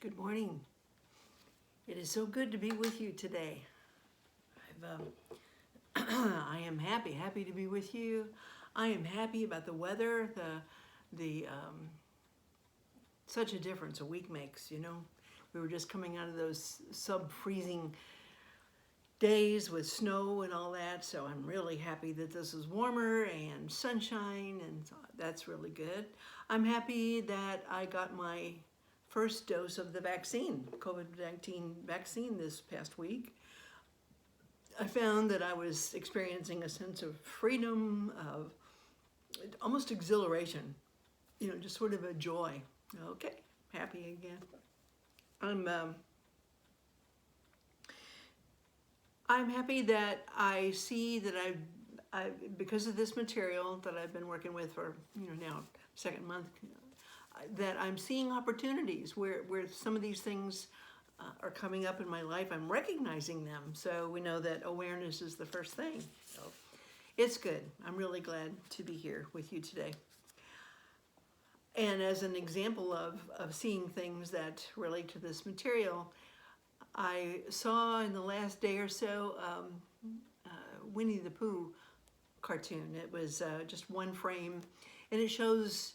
Good morning. It is so good to be with you today. I am happy to be with you. I am happy about the weather, the such a difference a week makes, you know. We were just coming out of those sub-freezing days with snow and all that, so I'm really happy that this is warmer and sunshine, and so that's really good. I'm happy that I got my first dose of the vaccine, COVID-19 vaccine this past week. I found that I was experiencing a sense of freedom, of almost exhilaration, you know, just sort of a joy. Okay, happy again. I'm happy that I see that because of this material that I've been working with for, now second month, that I'm seeing opportunities where some of these things are coming up in my life. I'm recognizing them. So we know that awareness is the first thing. So it's good. I'm really glad to be here with you today. And as an example of seeing things that relate to this material, I saw in the last day or so Winnie the Pooh cartoon. It was just one frame, and it shows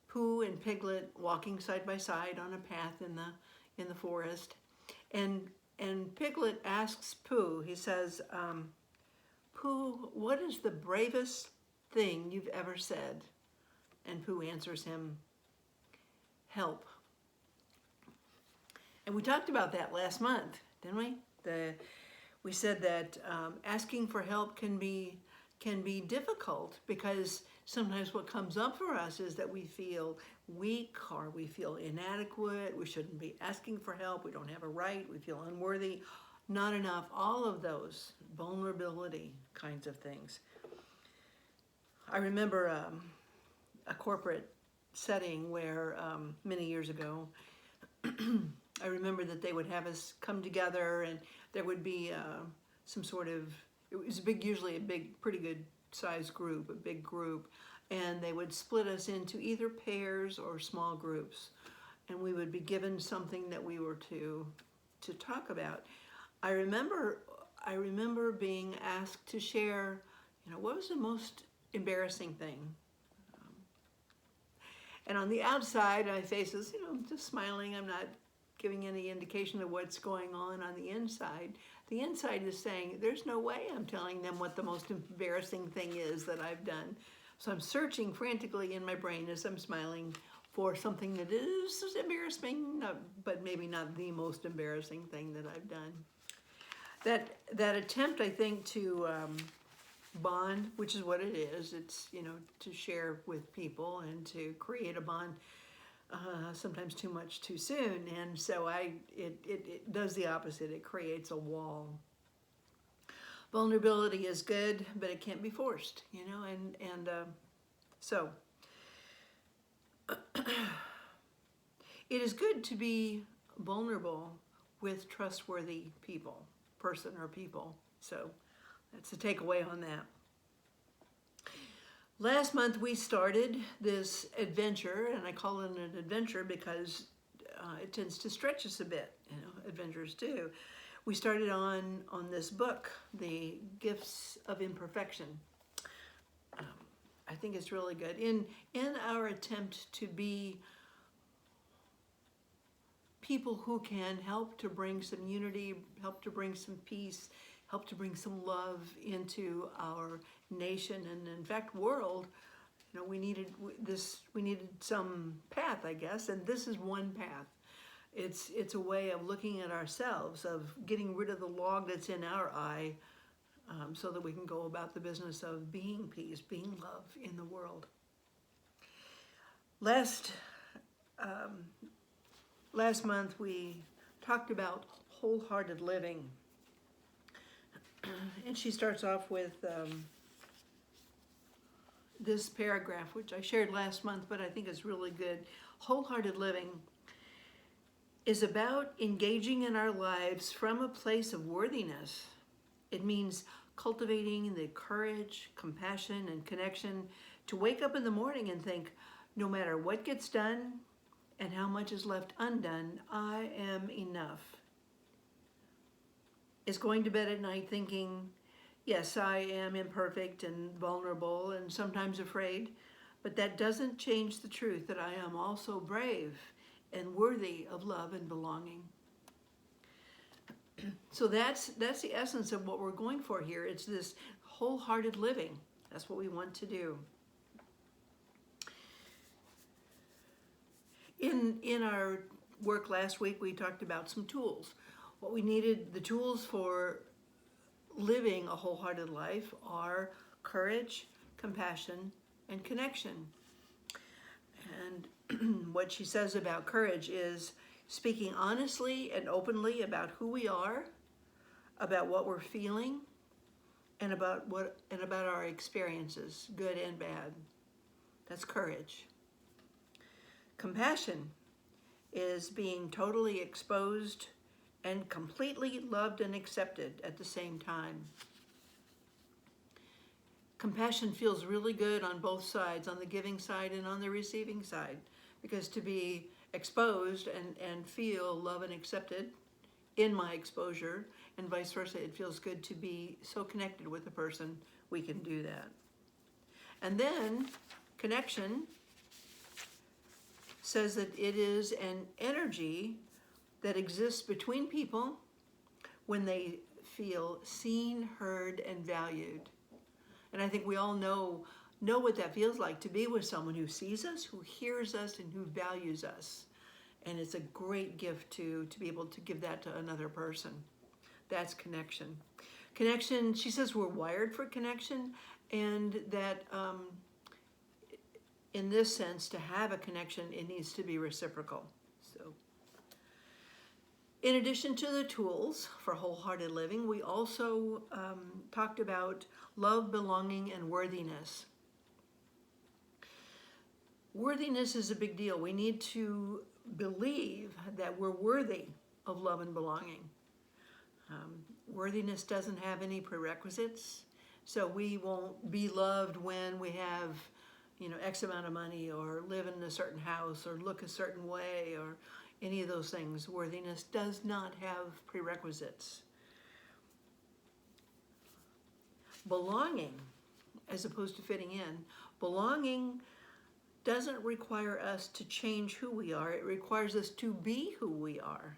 Pooh and Piglet walking side by side on a path in the forest, and Piglet asks Pooh. He says, "Pooh, what is the bravest thing you've ever said?" And Pooh answers him, "Help." And we talked about that last month, didn't we? We said that asking for help can be difficult because sometimes what comes up for us is that we feel weak or we feel inadequate. We shouldn't be asking for help. We don't have a right. We feel unworthy. Not enough. All of those vulnerability kinds of things. I remember a corporate setting where many years ago, I remember that they would have us come together, and there would be some sort of, it was usually a big, pretty good sized group, a big group, and they would split us into either pairs or small groups, and we would be given something that we were to talk about. I remember being asked to share, what was the most embarrassing thing? And on the outside, my face is, just smiling. I'm not giving any indication of what's going on the inside. The inside is saying, there's no way I'm telling them what the most embarrassing thing is that I've done. So I'm searching frantically in my brain as I'm smiling for something that is embarrassing, but maybe not the most embarrassing thing that I've done. That attempt, I think, to bond, which is what it is. It's, to share with people and to create a bond, sometimes too much too soon. And so it does the opposite. It creates a wall. Vulnerability is good, but it can't be forced, so it is good to be vulnerable with trustworthy person or people. So that's a takeaway on that. Last month we started this adventure, and I call it an adventure because it tends to stretch us a bit. Adventures do. We started on this book, The Gifts of Imperfection. I think it's really good. In our attempt to be people who can help to bring some unity, help to bring some peace, help to bring some love into our nation and, in fact, world, we needed some path, I guess, and this is one path. It's a way of looking at ourselves, of getting rid of the log that's in our eye, so that we can go about the business of being peace, being love in the world. Last month we talked about wholehearted living. And she starts off with this paragraph, which I shared last month, but I think is really good. Wholehearted living is about engaging in our lives from a place of worthiness. It means cultivating the courage, compassion, and connection to wake up in the morning and think, no matter what gets done and how much is left undone, I am enough. Is going to bed at night thinking, yes, I am imperfect and vulnerable and sometimes afraid, but that doesn't change the truth that I am also brave and worthy of love and belonging. So that's the essence of what we're going for here. It's this wholehearted living. That's what we want to do. In our work last week, we talked about some tools. What we needed, the tools for living a wholehearted life are courage, compassion, and connection. And what she says about courage is speaking honestly and openly about who we are, about what we're feeling, and about our experiences, good and bad. That's courage. Compassion is being totally exposed and completely loved and accepted at the same time. Compassion feels really good on both sides, on the giving side and on the receiving side, because to be exposed and feel love and accepted in my exposure and vice versa, it feels good to be so connected with a person, we can do that. And then connection says that it is an energy that exists between people when they feel seen, heard, and valued. And I think we all know what that feels like, to be with someone who sees us, who hears us, and who values us. And it's a great gift to be able to give that to another person. That's connection. Connection, she says we're wired for connection, and that in this sense, to have a connection, it needs to be reciprocal. So, in addition to the tools for wholehearted living, we also talked about love, belonging, and worthiness. Worthiness is a big deal. We need to believe that we're worthy of love and belonging. Worthiness doesn't have any prerequisites, so we won't be loved when we have, X amount of money, or live in a certain house, or look a certain way, or any of those things. Worthiness does not have prerequisites. Belonging, as opposed to fitting in, belonging doesn't require us to change who we are. It requires us to be who we are.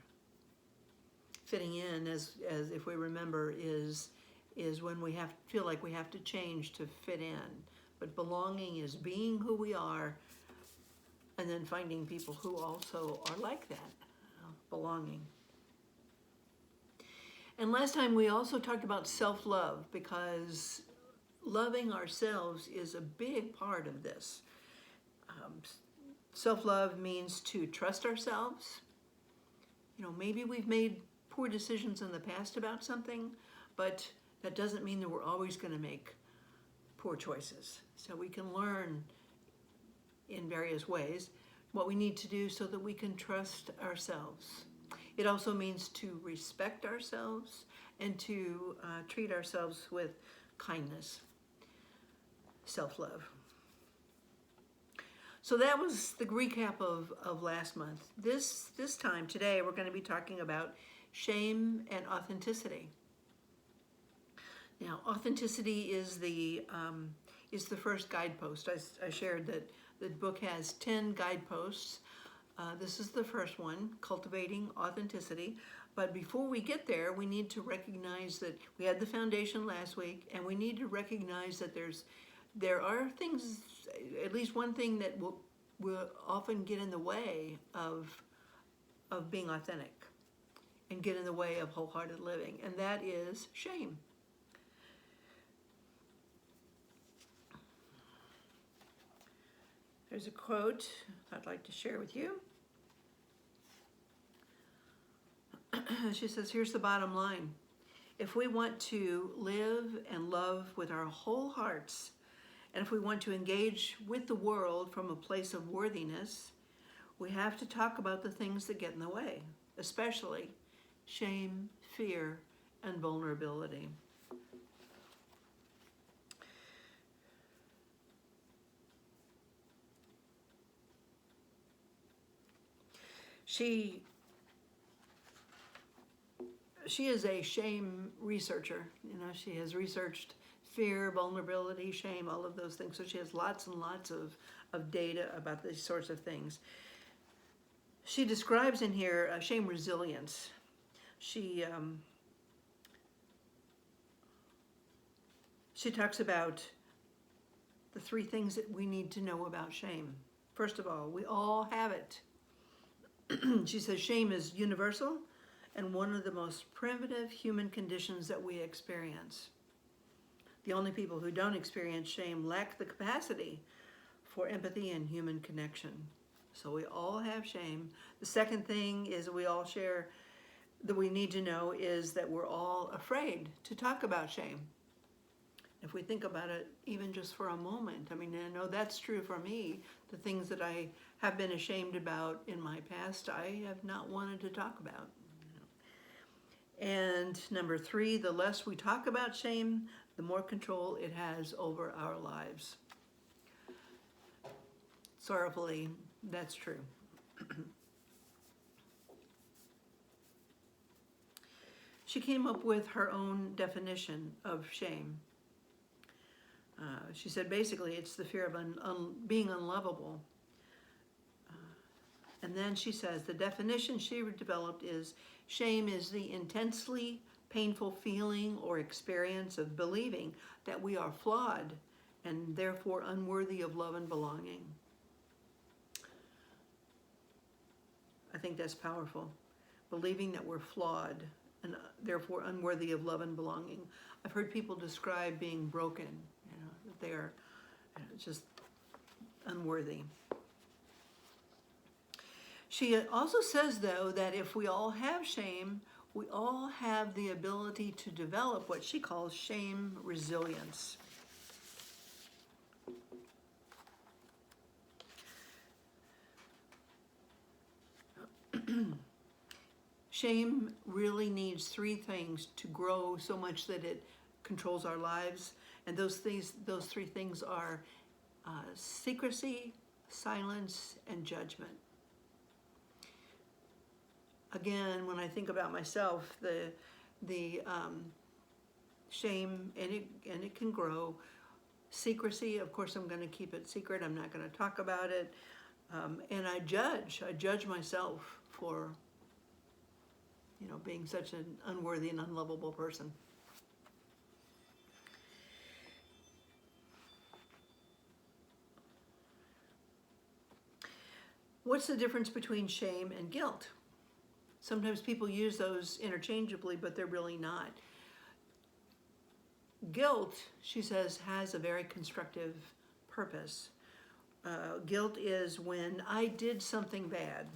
Fitting in, as if we remember, is when we feel like we have to change to fit in. But belonging is being who we are, and then finding people who also are like that. Belonging. And last time we also talked about self-love, because loving ourselves is a big part of this. Self-love means to trust ourselves. Maybe we've made poor decisions in the past about something, but that doesn't mean that we're always going to make poor choices. So we can learn in various ways what we need to do so that we can trust ourselves. It also means to respect ourselves and to treat ourselves with kindness. Self-love. So that was the recap of last month. This time, today, we're going to be talking about shame and authenticity. Now, authenticity is the first guidepost. I shared that the book has 10 guideposts. This is the first one, cultivating authenticity. But before we get there, we need to recognize that we had the foundation last week, and we need to recognize that there are things, at least one thing that will often get in the way of being authentic and get in the way of wholehearted living, and that is shame. There's a quote I'd like to share with you. She says, here's the bottom line. If we want to live and love with our whole hearts, and if we want to engage with the world from a place of worthiness, we have to talk about the things that get in the way, especially shame, fear, and vulnerability. She is a shame researcher. You know, she has researched fear, vulnerability, shame, all of those things. So she has lots and lots of data about these sorts of things. She describes in here shame resilience. She talks about the 3 things that we need to know about shame. First of all, we all have it. She says shame is universal and one of the most primitive human conditions that we experience. The only people who don't experience shame lack the capacity for empathy and human connection. So we all have shame. The second thing is we all share, that we need to know, is that we're all afraid to talk about shame. If we think about it even just for a moment, I mean, I know that's true for me. The things that I have been ashamed about in my past, I have not wanted to talk about. And number 3, the less we talk about shame, the more control it has over our lives. Sorrowfully, that's true. She came up with her own definition of shame. She said basically it's the fear of being unlovable. And then she says the definition she developed is shame is the intensely painful feeling or experience of believing that we are flawed and therefore unworthy of love and belonging. I think that's powerful. Believing that we're flawed and therefore unworthy of love and belonging. I've heard people describe being broken, you know, that they are just unworthy. She also says, though, that if we all have shame, we all have the ability to develop what she calls shame resilience. Shame really needs 3 things to grow so much that it controls our lives. And those 3 things are secrecy, silence, and judgment. Again, when I think about myself, the shame, and it can grow. Secrecy, of course, I'm going to keep it secret. I'm not going to talk about it. And I judge myself for, you know, being such an unworthy and unlovable person. What's the difference between shame and guilt? Sometimes people use those interchangeably, but they're really not. Guilt, she says, has a very constructive purpose. Guilt is when I did something bad.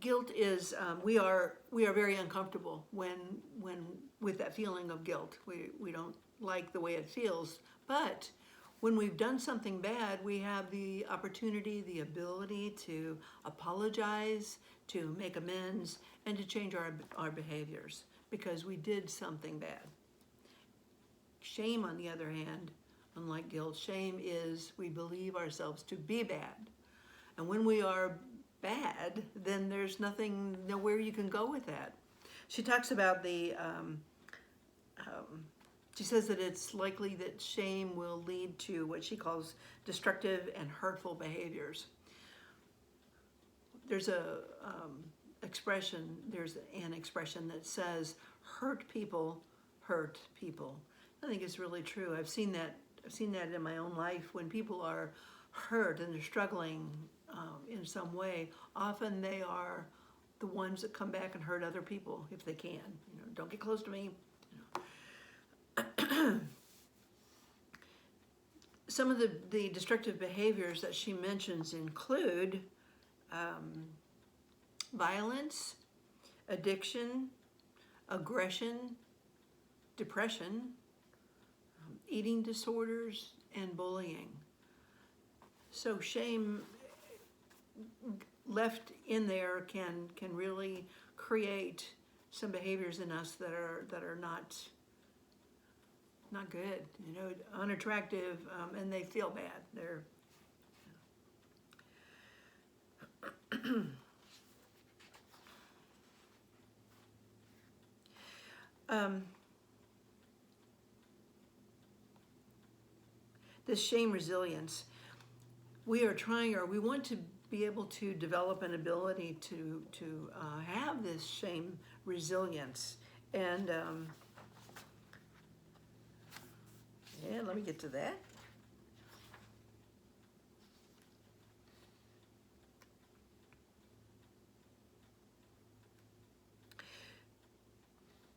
Guilt is we are very uncomfortable when with that feeling of guilt. We don't like the way it feels, but when we've done something bad, we have the opportunity, the ability to apologize, to make amends, and to change our behaviors because we did something bad. Shame, on the other hand, unlike guilt, shame is we believe ourselves to be bad. And when we are bad, then there's nowhere you can go with that. She talks about she says that it's likely that shame will lead to what she calls destructive and hurtful behaviors. There's an expression that says, hurt people hurt people. I think it's really true. I've seen that in my own life. When people are hurt and they're struggling in some way, often they are the ones that come back and hurt other people if they can. You know, don't get close to me. You know. Some of the destructive behaviors that she mentions include violence, addiction, aggression, depression, eating disorders, and bullying. So shame left in there can really create some behaviors in us that are not good, you know, unattractive, and they feel bad. They're this shame resilience. We are trying, or we want to be able to develop an ability to have this shame resilience. And yeah, let me get to that.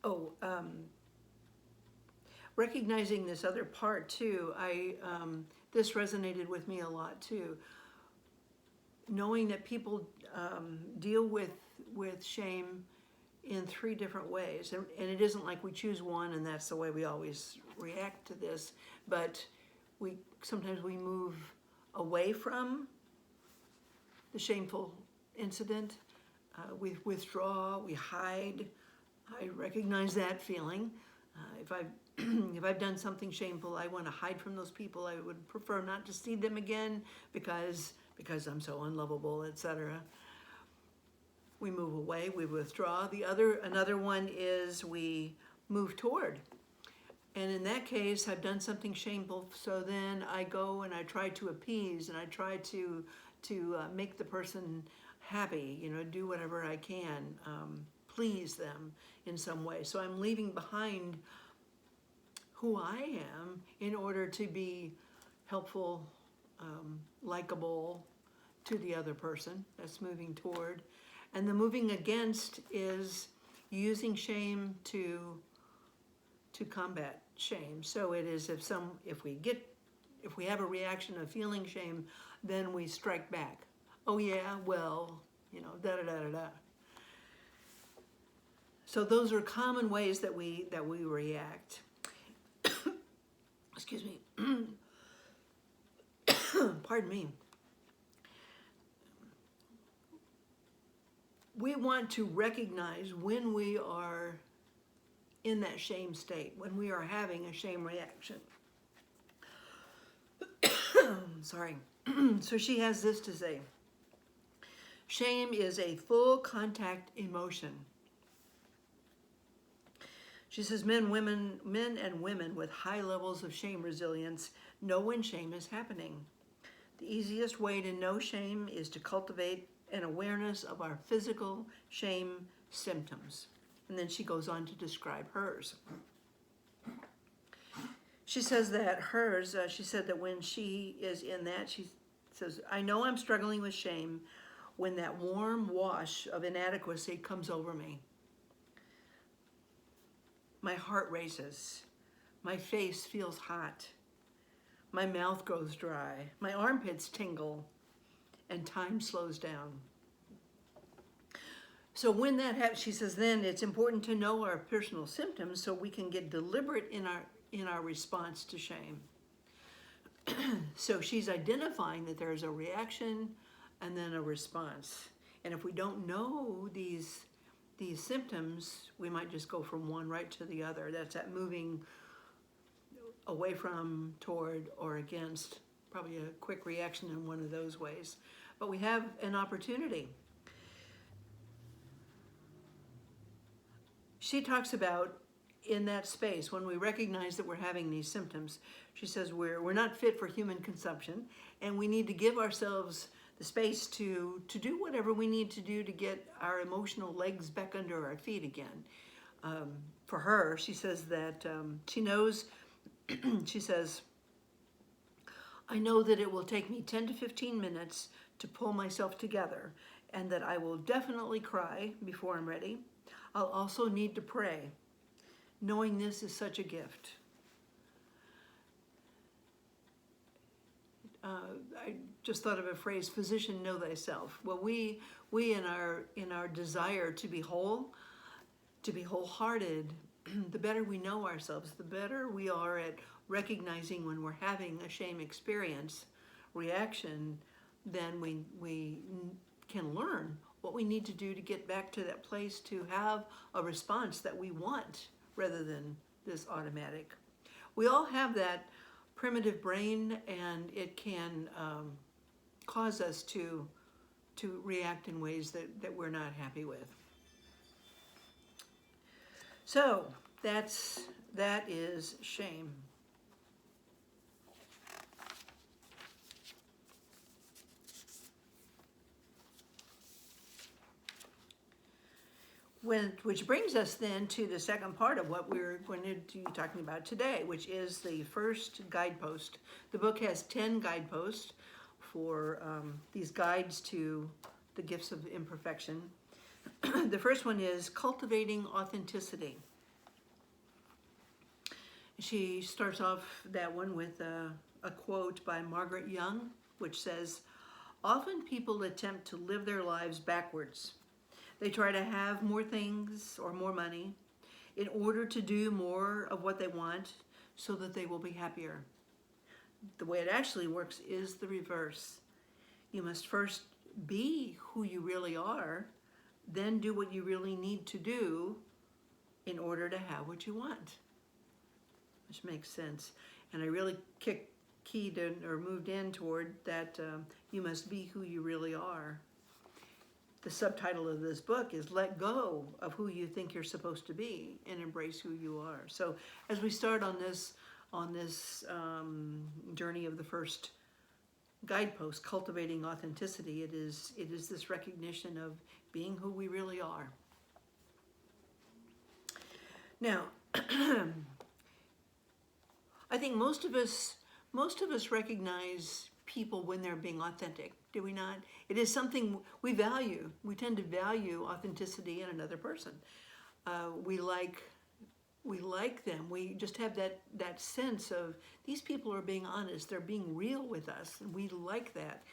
Oh, recognizing this other part too, this resonated with me a lot too. Knowing that people deal with shame in 3 different ways, and it isn't like we choose one and that's the way we always react to this, but sometimes we move away from the shameful incident, we withdraw, we hide. I recognize that feeling. If I've done something shameful, I want to hide from those people. I would prefer not to see them again because I'm so unlovable, etc. We move away, we withdraw. Another one is we move toward. And in that case, I've done something shameful, so then I go and I try to appease and I try to make the person happy, you know, do whatever I can, please them in some way. So I'm leaving behind who I am in order to be helpful, likable to the other person. That's moving toward. And the moving against is using shame to combat shame. So it is if we have a reaction of feeling shame, then we strike back. Oh yeah, well, you know, da da da da da. So those are common ways that we react. Excuse me. Pardon me. We want to recognize when we are in that shame state, when we are having a shame reaction. Sorry. So she has this to say. Shame is a full contact emotion. She says men and women with high levels of shame resilience know when shame is happening. The easiest way to know shame is to cultivate an awareness of our physical shame symptoms. And then she goes on to describe hers. She says that hers, she said that when she is in that, she says, I know I'm struggling with shame when that warm wash of inadequacy comes over me. My heart races. My face feels hot. My mouth goes dry. My armpits tingle. And time slows down. So when that happens, she says, then it's important to know our personal symptoms so we can get deliberate in our response to shame. So she's identifying that there's a reaction and then a response. And if we don't know these symptoms, we might just go from one right to the other. That's that moving away from, toward, or against. Probably a quick reaction in one of those ways. But we have an opportunity. She talks about in that space, when we recognize that we're having these symptoms, she says we're not fit for human consumption, and we need to give ourselves the space to do whatever we need to do to get our emotional legs back under our feet again. For her, she says that she knows, she says, I know that it will take me 10 to 15 minutes to pull myself together, and that I will definitely cry before I'm ready. I'll also need to pray. Knowing this is such a gift. I just thought of a phrase, physician, know thyself. Well, we in our desire to be whole, to be wholehearted, the better we know ourselves, the better we are at recognizing when we're having a shame experience, reaction, then we can learn what we need to do to get back to that place to have a response that we want rather than this automatic. We all have that primitive brain, and it can cause us to react in ways that we're not happy with. So that is shame. Which brings us then to the second part of what we're going to be talking about today, which is the first guidepost. The book has 10 guideposts for these guides to the gifts of imperfection. The first one is cultivating authenticity. She starts off that one with a quote by Margaret Young, which says, "Often people attempt to live their lives backwards. They try to have more things or more money in order to do more of what they want so that they will be happier. The way it actually works is the reverse. You must first be who you really are, then do what you really need to do in order to have what you want." Which makes sense. And I really moved in toward that you must be who you really are. The subtitle of this book is "Let Go of Who You Think You're Supposed to Be and Embrace Who You Are." So as we start on this journey of the first guidepost, cultivating authenticity, it is this recognition of being who we really are. Now, I think most of us recognize people when they're being authentic, do we not? It is something we value. We tend to value authenticity in another person. We like them. We just have that sense of these people are being honest. They're being real with us, and we like that.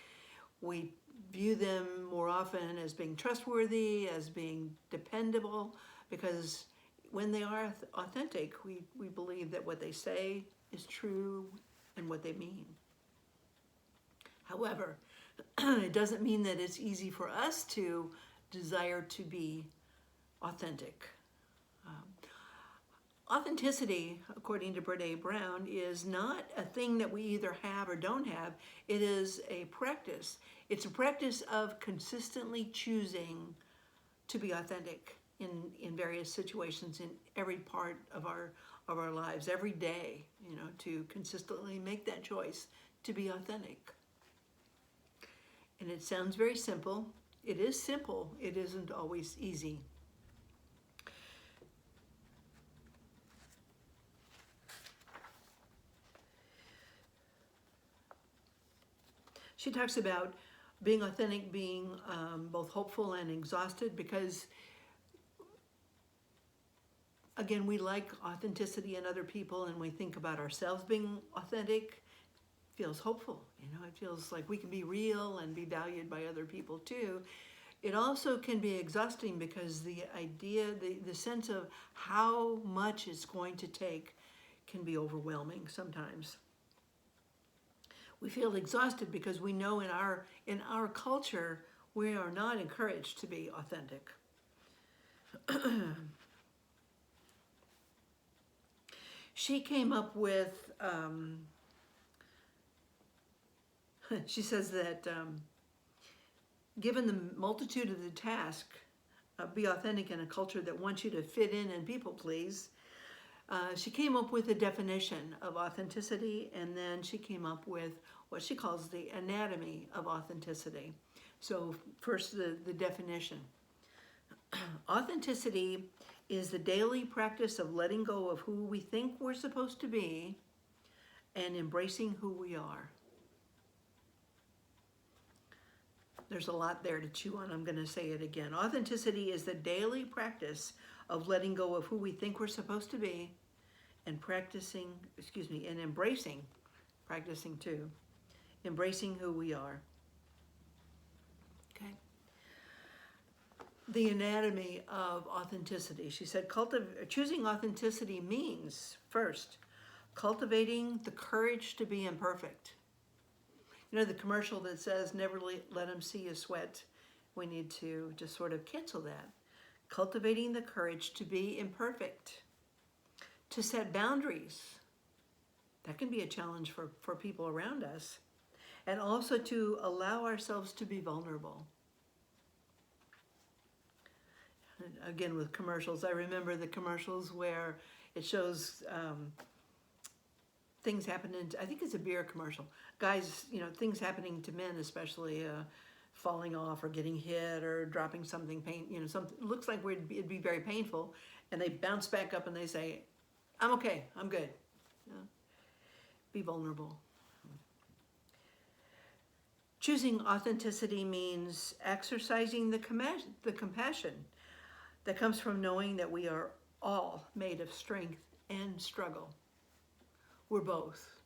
We view them more often as being trustworthy, as being dependable, because when they are authentic, we believe that what they say is true and what they mean. However, it doesn't mean that it's easy for us to desire to be authentic. Authenticity, according to Brené Brown, is not a thing that we either have or don't have. It is a practice. It's a practice of consistently choosing to be authentic in various situations, in every part of our lives, every day, to consistently make that choice to be authentic. And it sounds very simple. It is simple. It isn't always easy. She talks about being authentic, being both hopeful and exhausted, because again, we like authenticity in other people, and we think about ourselves being authentic. It feels hopeful, it feels like we can be real and be valued by other people too. It also can be exhausting because the idea, the sense of how much it's going to take can be overwhelming sometimes. We feel exhausted because we know in our culture we are not encouraged to be authentic. She came up with, she says that given the multitude of the task, be authentic in a culture that wants you to fit in and people please, she came up with a definition of authenticity, and then she came up with what she calls the anatomy of authenticity. So first, the definition. Authenticity is the daily practice of letting go of who we think we're supposed to be and embracing who we are. There's a lot there to chew on. I'm going to say it again. Authenticity is the daily practice of letting go of who we think we're supposed to be and embracing who we are. Okay. The anatomy of authenticity. She said, choosing authenticity means, first, cultivating the courage to be imperfect. The commercial that says, never let them see you sweat. we need to just sort of cancel that. Cultivating the courage to be imperfect, to set boundaries. That can be a challenge for people around us. And also to allow ourselves to be vulnerable. And again, with commercials, I remember the commercials where it shows things happening. I think it's a beer commercial. Guys, things happening to men, especially falling off or getting hit or dropping something, something looks like it'd be very painful, and they bounce back up and they say, "I'm okay. I'm good." Be vulnerable. Choosing authenticity means exercising the compassion that comes from knowing that we are all made of strength and struggle. We're both,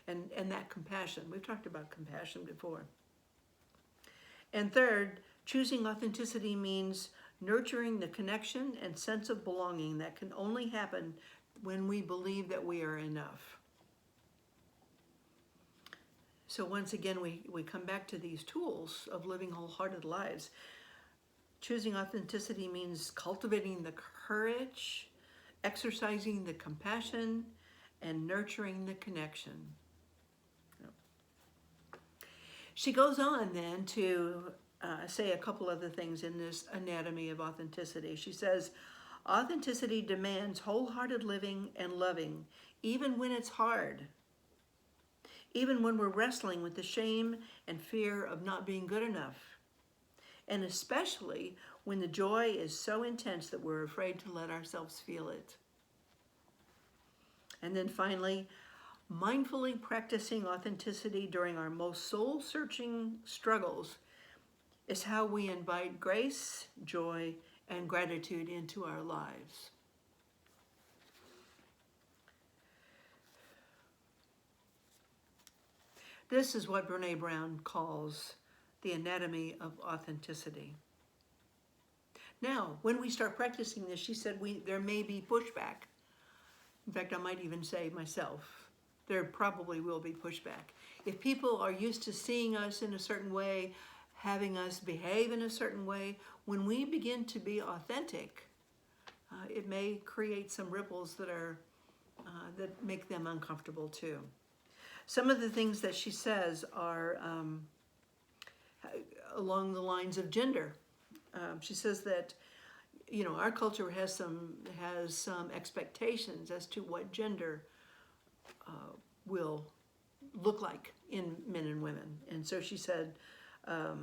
and that compassion. We've talked about compassion before. And third, choosing authenticity means nurturing the connection and sense of belonging that can only happen when we believe that we are enough. So once again, we come back to these tools of living wholehearted lives. Choosing authenticity means cultivating the courage, exercising the compassion, and nurturing the connection. She goes on then to say a couple other things in this anatomy of authenticity. She says, authenticity demands wholehearted living and loving, even when it's hard. Even when we're wrestling with the shame and fear of not being good enough. And especially when the joy is so intense that we're afraid to let ourselves feel it. And then finally, mindfully practicing authenticity during our most soul-searching struggles is how we invite grace, joy, and gratitude into our lives. This is what Brené Brown calls the anatomy of authenticity. Now, when we start practicing this, she said there may be pushback. In fact, I might even say myself, there probably will be pushback. If people are used to seeing us in a certain way, having us behave in a certain way, when we begin to be authentic, it may create some ripples that make them uncomfortable too. Some of the things that she says are along the lines of gender. She says that, our culture has some expectations as to what gender will look like in men and women. And so she said, I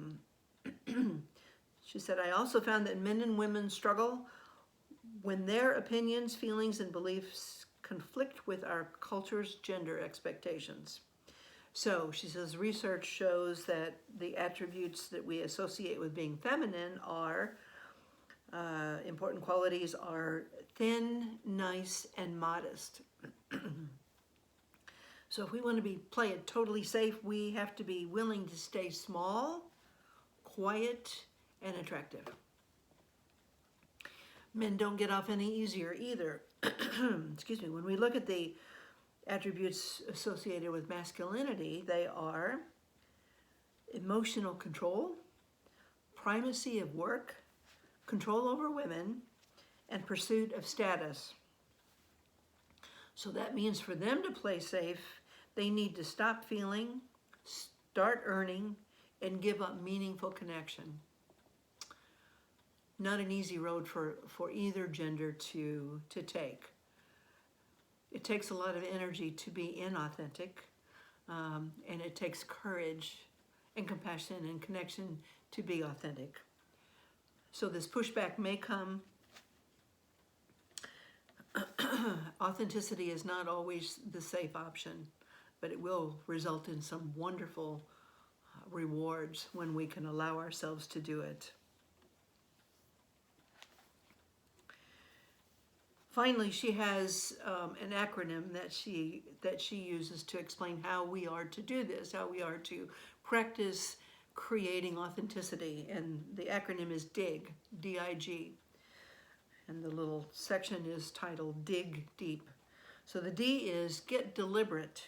also found that men and women struggle when their opinions, feelings, and beliefs conflict with our culture's gender expectations. So she says research shows that the attributes that we associate with being feminine are important qualities are thin, nice, and modest. So if we want to play it totally safe, we have to be willing to stay small, quiet, and attractive. Men don't get off any easier either. Excuse me. When we look at the attributes associated with masculinity, they are emotional control, primacy of work, control over women, and pursuit of status. So that means for them to play safe, they need to stop feeling, start earning, and give up meaningful connection. Not an easy road for either gender to take. It takes a lot of energy to be inauthentic, and it takes courage and compassion and connection to be authentic. So this pushback may come. Authenticity is not always the safe option, but it will result in some wonderful rewards when we can allow ourselves to do it. Finally, she has an acronym that she uses to explain how we are to do this, how we are to practice creating authenticity. And the acronym is DIG, D-I-G. And the little section is titled Dig Deep. So the D is get deliberate.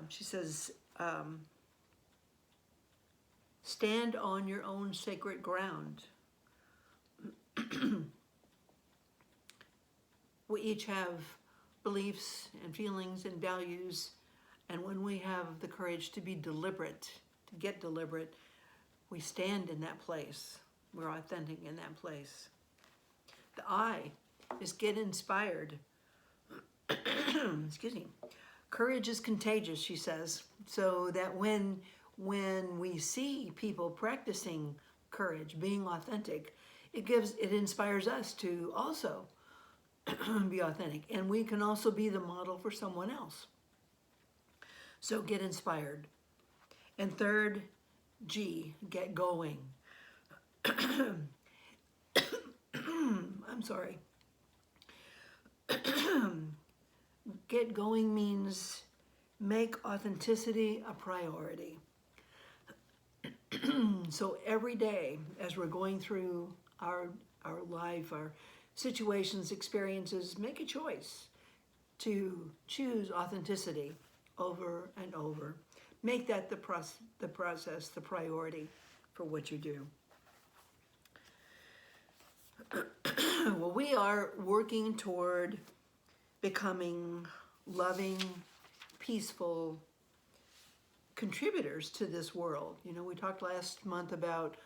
She says, Stand on your own sacred ground. We each have beliefs and feelings and values, and when we have the courage to be deliberate, to get deliberate, we stand in that place. We're authentic in that place. The I is get inspired. Excuse me. Courage is contagious, she says, so that when we see people practicing courage, being authentic, it inspires us to also be authentic, and we can also be the model for someone else. So get inspired. And third, G, get going. I'm sorry. Get going means make authenticity a priority. So every day as we're going through our life, our situations, experiences, make a choice to choose authenticity over and over. Make that the process, the priority for what you do. Well, we are working toward becoming loving, peaceful contributors to this world. You know, we talked last month about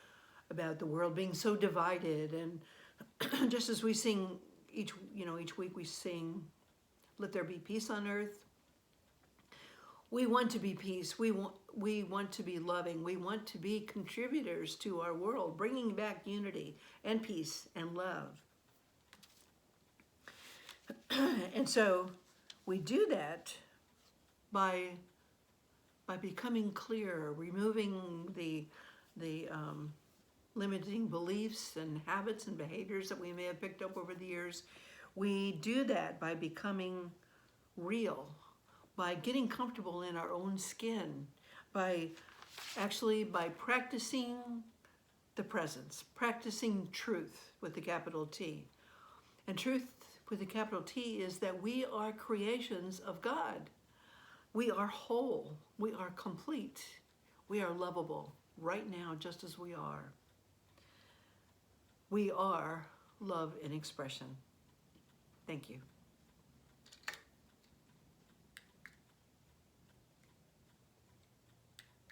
the world being so divided, and just as we sing each week we sing, "Let there be peace on earth." We want to be peace. We want to be loving. We want to be contributors to our world, bringing back unity and peace and love. And so we do that by becoming clear, removing the limiting beliefs and habits and behaviors that we may have picked up over the years. We do that by becoming real, by getting comfortable in our own skin, by practicing the presence, practicing truth with the capital T. And truth with a capital T is that we are creations of God. We are whole. We are complete. We are lovable right now, just as we are. We are love in expression. Thank you.